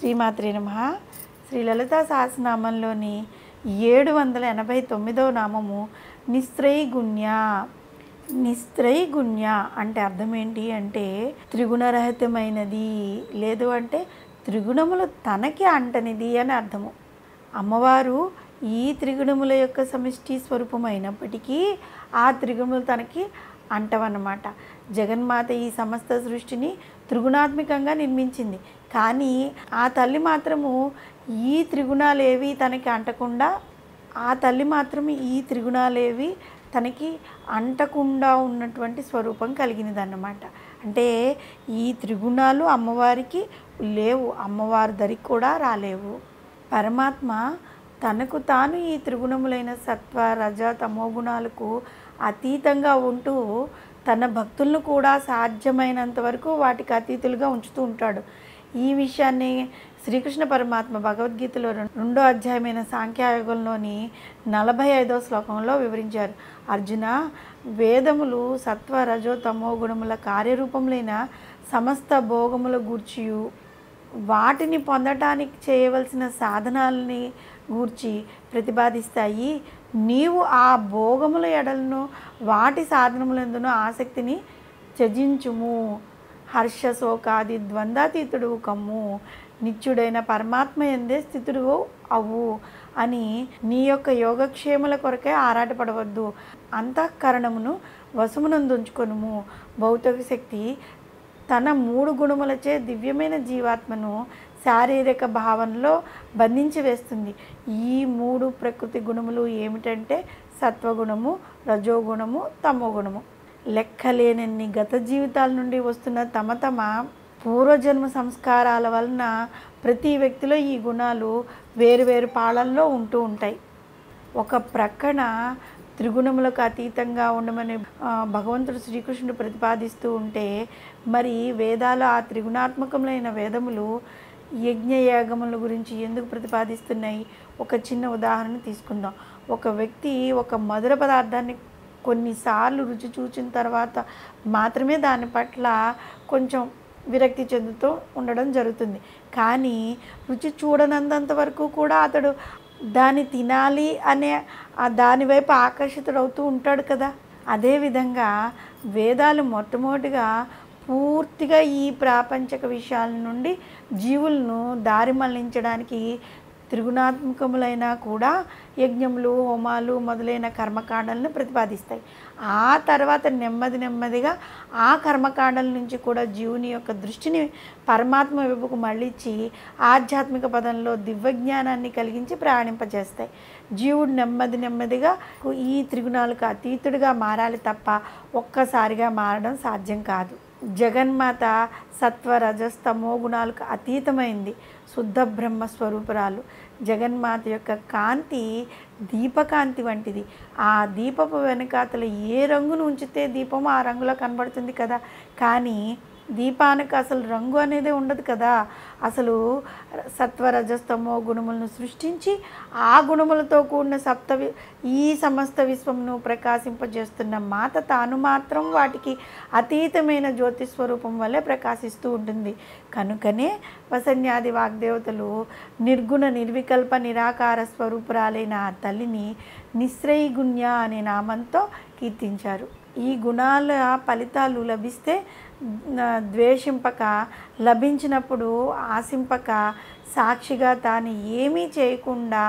శ్రీమాత్రే నమః. శ్రీ లలితా సహస్రనామంలోని 789వ నామము నిస్త్రైగుణ్య. నిస్త్రైగుణ్య అంటే అర్థం ఏంటి అంటే త్రిగుణరహితమైనది, లేదు అంటే త్రిగుణములు తనకి అంటనిది అని అర్థము. అమ్మవారు ఈ త్రిగుణముల యొక్క సమిష్టి స్వరూపమైనప్పటికీ ఆ త్రిగుణములు తనకి అంటవన్నమాట. జగన్మాత ఈ సమస్త సృష్టిని త్రిగుణాత్మకంగా నిర్మించింది. కానీ ఆ తల్లి మాత్రము ఈ త్రిగుణాలేవి తనకి అంటకుండా తనకి అంటకుండా ఉన్నటువంటి స్వరూపం కలిగినదన్నమాట. అంటే ఈ త్రిగుణాలు అమ్మవారికి లేవు, అమ్మవారి దరికి కూడా రాలేవు. పరమాత్మ తనకు తాను ఈ త్రిగుణములైన సత్వ రజ తమో గుణాలకు అతీతంగా ఉంటూ తన భక్తులను కూడా సాధ్యమైనంత వరకు వాటికి అతీతులుగా ఉంచుతూ ఉంటాడు. ఈ విషయాన్ని శ్రీకృష్ణ పరమాత్మ భగవద్గీతలో 2వ అధ్యాయమైన సాంఖ్యయోగంలోని 45వ శ్లోకంలో వివరించారు. అర్జున, వేదములు సత్వ రజో తమో గుణముల కార్యరూపములైన సమస్త భోగముల గూర్చియు వాటిని పొందటానికి చేయవలసిన సాధనాలని గూర్చి ప్రతిపాదిస్తాయి. నీవు ఆ భోగముల ఎడలను వాటి సాధనములందును ఆసక్తిని త్యజించుము. హర్ష శోకాది ద్వంద్వాతీతుడు కమ్ము, నిత్యుడైన పరమాత్మ ఎందే స్థితుడు అవు అని నీ యొక్క యోగక్షేముల కొరకే ఆరాటపడవద్దు. అంతఃకరణమును వశమునందుంచుకొనుము. భౌతిక శక్తి తన 3 గుణములచే దివ్యమైన జీవాత్మను శారీరక భావనలో బంధించి వేస్తుంది. ఈ 3 ప్రకృతి గుణములు ఏమిటంటే సత్వగుణము, రజోగుణము, తమోగుణము. లెక్కలేనన్ని గత జీవితాల నుండి వస్తున్న తమ పూర్వజన్మ సంస్కారాల వలన ప్రతి వ్యక్తిలో ఈ గుణాలు వేరువేరు పాళల్లో ఉంటూ ఉంటాయి. ఒక ప్రక్కన త్రిగుణములకు అతీతంగా ఉండమని భగవంతుడు శ్రీకృష్ణుడు ప్రతిపాదిస్తూ ఉంటే, మరి వేదాలు ఆ త్రిగుణాత్మకములైన వేదములు యజ్ఞయాగముల గురించి ఎందుకు ప్రతిపాదిస్తున్నాయి? ఒక చిన్న ఉదాహరణ తీసుకుందాం. ఒక వ్యక్తి ఒక మధుర పదార్థాన్ని కొన్నిసార్లు రుచి చూచిన తర్వాత మాత్రమే దాని పట్ల కొంచెం విరక్తి చెందుతూ ఉండడం జరుగుతుంది. కానీ రుచి చూడనంత వరకు కూడా అతడు దాన్ని తినాలి అనే దానివైపు ఆకర్షితుడవుతూ ఉంటాడు కదా. అదేవిధంగా వేదాలు మొట్టమొదటిగా పూర్తిగా ఈ ప్రాపంచక విషయాల నుండి జీవులను దారి మళ్లించడానికి త్రిగుణాత్మకములైనా కూడా యజ్ఞములు, హోమాలు మొదలైన కర్మకాండాలను ప్రతిపాదిస్తాయి. ఆ తర్వాత నెమ్మదిగా ఆ కర్మకాండాల నుంచి కూడా జీవుని యొక్క దృష్టిని పరమాత్మ వైపుకు మళ్ళించి ఆధ్యాత్మిక పదంలో దివ్యజ్ఞానాన్ని కలిగించి ప్రయాణింపజేస్తాయి. జీవుడు నెమ్మదిగా ఈ త్రిగుణాలకు అతీతుడిగా మారాలి తప్ప ఒక్కసారిగా మారడం సాధ్యం కాదు. జగన్మాత సత్వ రజస్తమో గుణాలకు అతీతమైంది, శుద్ధ బ్రహ్మ స్వరూపురాలు. జగన్మాత యొక్క కాంతి దీపకాంతి వంటిది. ఆ దీపపు వెనకాతల ఏ రంగును ఉంచితే దీపము ఆ రంగులో కనబడుతుంది కదా. కానీ దీపానికి అసలు రంగు అనేది ఉండదు కదా. అసలు సత్వరజస్తమో గుణములను సృష్టించి ఆ గుణములతో కూడిన ఈ సమస్త విశ్వమును ప్రకాశింపజేస్తున్న మాత తాను మాత్రం వాటికి అతీతమైన జ్యోతి స్వరూపం వల్లే ప్రకాశిస్తూ ఉంటుంది. కనుకనే వసన్యాది వాగ్దేవతలు నిర్గుణ నిర్వికల్ప నిరాకార స్వరూపురాలైన ఆ తల్లిని నిస్త్రైగుణ్య అనే నామంతో కీర్తించారు. ఈ గుణాల ఫలితాలు లభిస్తే ద్వేషింపక, లభించినప్పుడు ఆశింపక, సాక్షిగా తాను ఏమీ చేయకుండా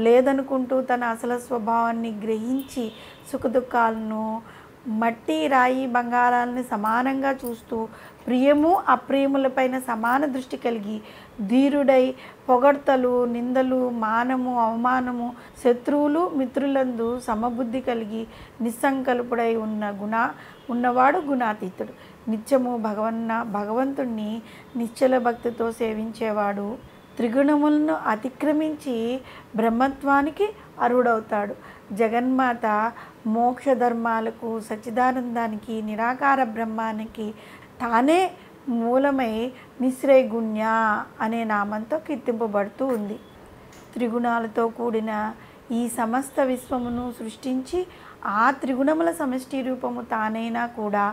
లేదనుకుంటూ తన అసలు స్వభావాన్ని గ్రహించి సుఖదుఖాలను, మట్టి రాయి బంగారాలని సమానంగా చూస్తూ ప్రియము అప్రియములపైన సమాన దృష్టి కలిగి ధీరుడై పొగడ్తలు, నిందలు, మానము, అవమానము, శత్రువులు, మిత్రులందు సమబుద్ధి కలిగి నిస్సంకల్పుడై ఉన్నవాడు గుణాతీతుడు. నిత్యము భగవంతుణ్ణి నిశ్చల భక్తితో సేవించేవాడు త్రిగుణములను అతిక్రమించి బ్రహ్మత్వానికి అర్హుడవుతాడు. జగన్మాత మోక్ష ధర్మాలకు, సచ్చిదానందానికి, నిరాకార బ్రహ్మానికి తానే మూలమై నిస్త్రైగుణ్య అనే నామంతో కీర్తింపబడుతూ ఉంది. త్రిగుణాలతో కూడిన ఈ సమస్త విశ్వమును సృష్టించి ఆ త్రిగుణముల సమష్టి రూపము తానైనా కూడా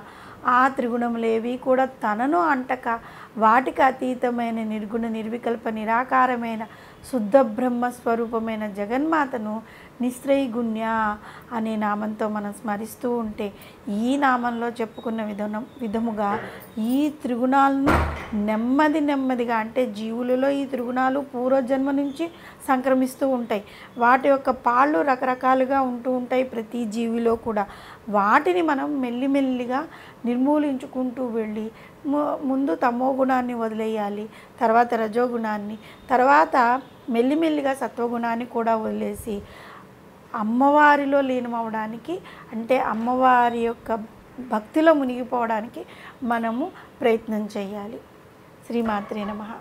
ఆ త్రిగుణములేవి కూడా తనను అంటక వాటికి అతీతమైన నిర్గుణ నిర్వికల్ప నిరాకారమైన శుద్ధ బ్రహ్మ స్వరూపమైన జగన్మాతను నిస్త్రైగుణ్య అనే నామంతో మనం స్మరిస్తూ ఉంటే, ఈ నామంలో చెప్పుకున్న విధముగా ఈ త్రిగుణాలను నెమ్మదిగా అంటే జీవులలో ఈ త్రిగుణాలు పూర్వజన్మ నుంచి సంక్రమిస్తూ ఉంటాయి. వాటి యొక్క పాళ్ళు రకరకాలుగా ఉంటూ ఉంటాయి ప్రతి జీవిలో కూడా. వాటిని మనం మెల్లిమెల్లిగా నిర్మూలించుకుంటూ వెళ్ళి ముందు తమో గుణాన్ని వదిలేయాలి, తర్వాత రజోగుణాన్ని, తర్వాత మెల్లిమెల్లిగా సత్వగుణాన్ని కూడా వదిలేసి అమ్మవారిలో లీనమవడానికి, అంటే అమ్మవారి యొక్క భక్తిలో మునిగిపోవడానికి మనము ప్రయత్నం చేయాలి. శ్రీమాత్రే నమః.